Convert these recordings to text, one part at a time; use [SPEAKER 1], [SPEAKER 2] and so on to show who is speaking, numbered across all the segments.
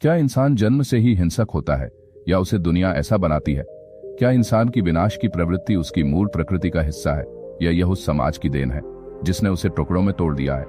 [SPEAKER 1] क्या इंसान जन्म से ही हिंसक होता है या उसे दुनिया ऐसा बनाती है? क्या इंसान की विनाश की प्रवृत्ति उसकी मूल प्रकृति का हिस्सा है या यह उस समाज की देन है जिसने उसे टुकड़ों में तोड़ दिया है?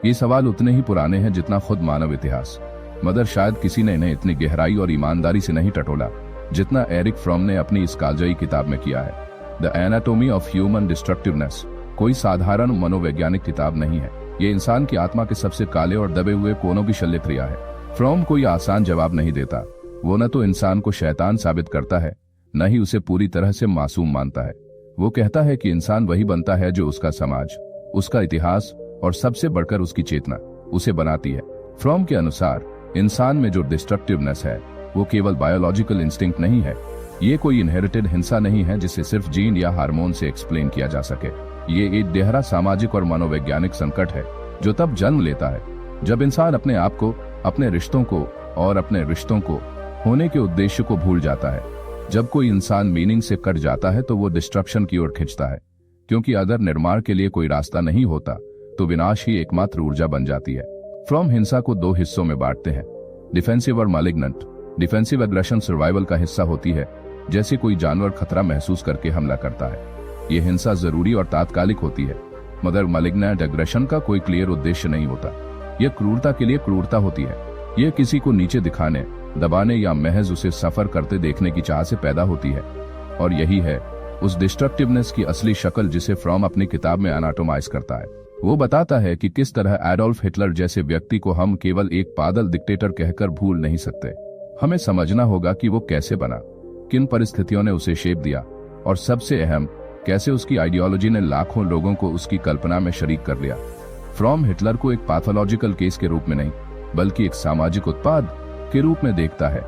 [SPEAKER 1] ये सवाल उतने ही पुराने हैं जितना खुद मानव इतिहास, मगर शायद किसी ने इन्हें इतनी गहराई और ईमानदारी से नहीं टटोला जितना एरिक फ्रॉम ने अपनी इस कालजयी किताब में किया है। द एनाटोमी ऑफ ह्यूमन डिस्ट्रक्टिवनेस कोई साधारण मनोवैज्ञानिक किताब नहीं है। ये इंसान की आत्मा के सबसे काले और दबे हुए कोनों की शल्य क्रिया है। फ्रॉम कोई आसान जवाब नहीं देता। वो न तो इंसान को शैतान साबित करता है, न ही उसे पूरी तरह से मासूम मानता है। वो कहता है कि इंसान वही बनता है जो उसका समाज, उसका इतिहास और सबसे बढ़कर उसकी चेतना उसे बनाती है। फ्रॉम के अनुसार इंसान में जो डिस्ट्रक्टिवनेस है वो केवल बायोलॉजिकल इंस्टिंक्ट नहीं है। ये कोई इनहेरिटेड हिंसा नहीं है जिसे सिर्फ जीन या हार्मोन से एक्सप्लेन किया जा सके। ये एक गहरा सामाजिक और मनोवैज्ञानिक संकट है जो तब जन्म लेता है जब इंसान अपने आप को, अपने रिश्तों को और अपने रिश्तों को होने के उद्देश्य को भूल जाता है। जब कोई इंसान मीनिंग से कट जाता है तो वो डिस्ट्रक्शन की ओर खिंचता है, क्योंकि अगर निर्माण के लिए कोई रास्ता नहीं होता तो विनाश ही एकमात्र ऊर्जा बन जाती है। फ्रॉम हिंसा को दो हिस्सों में बांटते हैं, डिफेंसिव और मैलिग्नेंट। डिफेंसिव एग्रेशन सर्वाइवल का हिस्सा होती है, जैसे कोई जानवर खतरा महसूस करके हमला करता है। ये हिंसा जरूरी और तात्कालिक होती है, मगर मैलिग्नेंट एग्रेशन का कोई क्लियर उद्देश्य नहीं होता। यह क्रूरता के लिए क्रूरता होती है। यह किसी को नीचे दिखाने, दबाने या महज उसे सफर करते देखने की चाह से पैदा होती है। और यही है उस डिस्ट्रक्टिवनेस की असली शक्ल जिसे फ्रॉम अपनी किताब में एनाटोमाइज करता है। वो बताता है कि किस तरह एडोल्फ हिटलर जैसे व्यक्ति को हम केवल एक पागल डिक्टेटर कहकर भूल नहीं सकते। हमें समझना होगा कि वो कैसे बना, किन परिस्थितियों ने उसे शेप दिया, और सबसे अहम, कैसे उसकी आइडियोलॉजी ने लाखों लोगों को उसकी कल्पना में शरीक कर लिया। फ्रॉम हिटलर को एक पैथोलॉजिकल केस के रूप में नहीं, बल्कि एक सामाजिक उत्पाद के रूप में देखता है।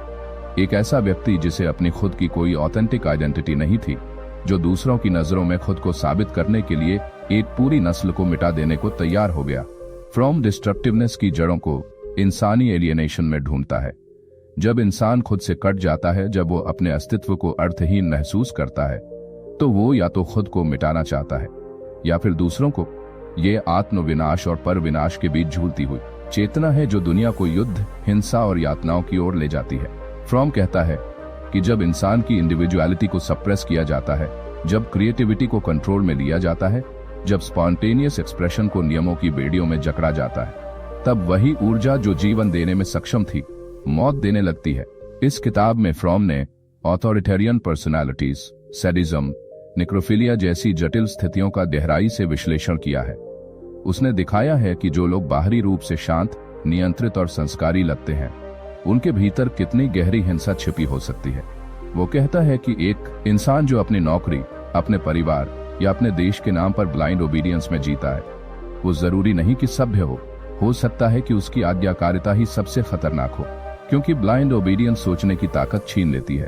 [SPEAKER 1] एक ऐसा व्यक्ति जिसे अपनी खुद की कोई ऑथेंटिक आइडेंटिटी नहीं थी, जो दूसरों की नजरों में खुद को साबित करने के लिए एक पूरी नस्ल को मिटा देने को तैयार हो गया। फ्रॉम डिस्ट्रक्टिवनेस की जड़ों को इंसानी एलियनेशन में ढूंढता है। जब इंसान खुद से कट जाता है, जब वो अपने अस्तित्व को अर्थहीन महसूस करता है, तो वो या तो खुद को मिटाना चाहता है या फिर दूसरों को। ये आत्मविनाश और परविनाश के बीच झूलती हुई चेतना है जो दुनिया को युद्ध, हिंसा और यातनाओं की ओर ले जाती है। फ्रॉम कहता है कि जब इंसान की इंडिविजुअलिटी को सप्रेस किया जाता है, जब क्रिएटिविटी को कंट्रोल में लिया जाता है, जब स्पॉन्टेनियस एक्सप्रेशन को नियमों की बेड़ियों में जकड़ा जाता है, तब वही ऊर्जा जो जीवन देने में सक्षम थी, मौत देने लगती है। इस किताब में फ्रॉम ने ऑथोरिटेरियन पर्सनालिटीज, सैडिज्म, नेक्रोफिलिया जैसी जटिल स्थितियों का गहराई से विश्लेषण किया है। उसने दिखाया है कि जो लोग बाहरी रूप से शांत, नियंत्रित और संस्कारी लगते हैं, उनके भीतर कितनी गहरी हिंसा छिपी हो सकती है। वो कहता है कि एक इंसान जो अपनी नौकरी, अपने परिवार या अपने देश के नाम पर ब्लाइंड ओबीडियंस में जीता है, वो जरूरी नहीं कि सभ्य हो सकता है कि उसकी आज्ञाकारिता ही सबसे खतरनाक हो, क्योंकि ब्लाइंड ओबीडियंस सोचने की ताकत छीन लेती है।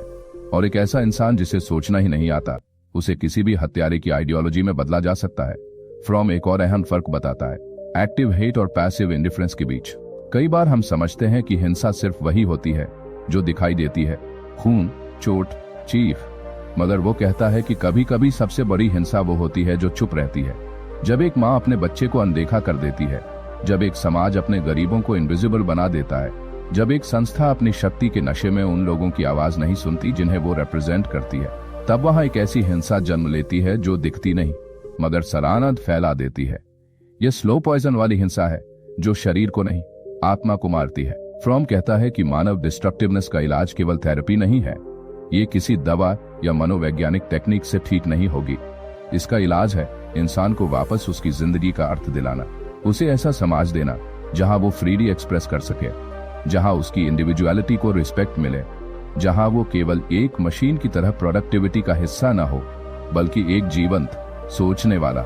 [SPEAKER 1] और एक ऐसा इंसान जिसे सोचना ही नहीं आता, उसे किसी भी हत्यारे की आइडियोलॉजी में बदला जा सकता है। फ्रॉम एक और अहम फर्क बताता है एक्टिव हेट और पैसिव इंडिफरेंस के बीच। कई बार हम समझते हैं कि हिंसा सिर्फ वही होती है जो दिखाई देती है, खून, चोट, चीख, मगर वो कहता है कि कभी कभी सबसे बड़ी हिंसा वो होती है जो चुप रहती है। जब एक माँ अपने बच्चे को अनदेखा कर देती है, जब एक समाज अपने गरीबों को इनविजिबल बना देता है, जब एक संस्था अपनी शक्ति के नशे में उन लोगों की आवाज नहीं सुनती जिन्हें वो रिप्रेजेंट करती है, तब वहां एक ऐसी हिंसा जन्म लेती है जो दिखती नहीं मगर सराहना फैला देती है। यह स्लो पॉइजन वाली हिंसा है जो शरीर को नहीं, आत्मा को मारती है। फ्रॉम कहता है कि मानव डिस्ट्रक्टिवनेस का इलाज केवल थेरेपी नहीं है। ये किसी दवा या मनोवैज्ञानिक टेक्निक से ठीक नहीं होगी। इसका इलाज है इंसान को वापस उसकी जिंदगी का अर्थ दिलाना, उसे ऐसा समाज देना जहां वो फ्रीली एक्सप्रेस कर सके, जहां उसकी इंडिविजुअलिटी को रिस्पेक्ट मिले, जहां वो केवल एक मशीन की तरह प्रोडक्टिविटी का हिस्सा ना हो, बल्कि एक जीवंत, सोचने वाला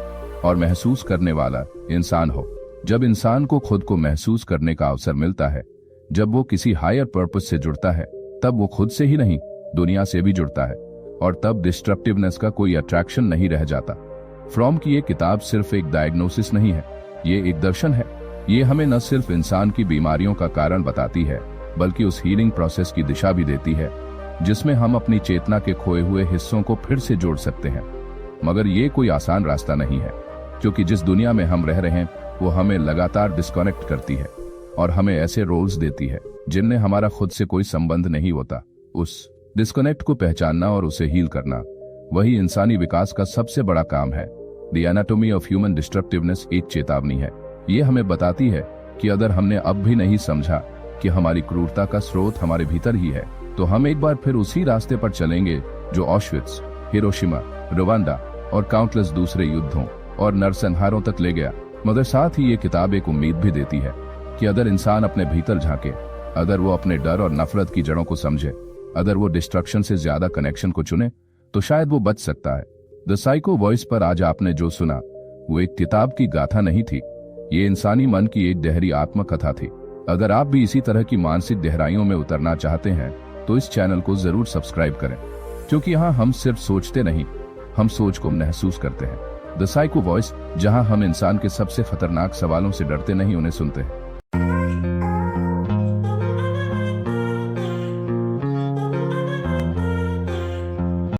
[SPEAKER 1] और महसूस करने वाला इंसान हो। जब इंसान को खुद को महसूस करने का अवसर मिलता है, जब वो किसी हायर पर्पस से जुड़ता है, तब वो खुद से ही नहीं, दुनिया से भी जुड़ता है, और तब डिस्ट्रक्टिवनेस का कोई अट्रैक्शन नहीं रह जाता। फ्रॉम की ये किताब सिर्फ एक डायग्नोसिस नहीं है, ये एक दर्शन है। ये हमें न सिर्फ इंसान की बीमारियों का कारण बताती है, बल्कि उस हीलिंग प्रोसेस की दिशा भी देती है जिसमें हम अपनी चेतना के खोए हुए हिस्सों को फिर से जोड़ सकते हैं। मगर ये कोई आसान रास्ता नहीं है, क्योंकि जिस दुनिया में हम रह रहे हैं वो हमें लगातार डिस्कनेक्ट करती है और हमें ऐसे रोल्स देती है जिनमें हमारा खुद से कोई संबंध नहीं होता। उस डिस्कनेक्ट को पहचानना और उसे हील करना वही इंसानी विकास का सबसे बड़ा काम है। द एनाटॉमी ऑफ ह्यूमन डिस्ट्रक्टिवनेस एक चेतावनी है। ये हमें बताती है कि अगर हमने अब भी नहीं समझा कि हमारी क्रूरता का स्रोत हमारे भीतर ही है, तो हम एक बार फिर उसी रास्ते पर चलेंगे जो ऑश्विट्स, हिरोशिमा, रवांडा और काउंटलेस दूसरे युद्धों और नरसंहारों तक ले गया। मगर साथ ही ये किताब एक उम्मीद भी देती है कि अगर इंसान अपने भीतर झांके, अगर वो अपने डर और नफरत की जड़ों को समझे, अगर वो डिस्ट्रक्शन से ज्यादा कनेक्शन को चुने, तो शायद वो बच सकता है। द साइको वॉइस पर आज आपने जो सुना वो एक किताब की गाथा नहीं थी, ये इंसानी मन की एक गहरी आत्मकथा थी। अगर आप भी इसी तरह की मानसिक गहराइयों में उतरना चाहते हैं तो इस चैनल को जरूर सब्सक्राइब करें, क्योंकि यहाँ हम सिर्फ सोचते नहीं, हम सोच को महसूस करते हैं। द साइको वॉइस, जहां हम इंसान के सबसे खतरनाक सवालों से डरते नहीं, उन्हें सुनते हैं।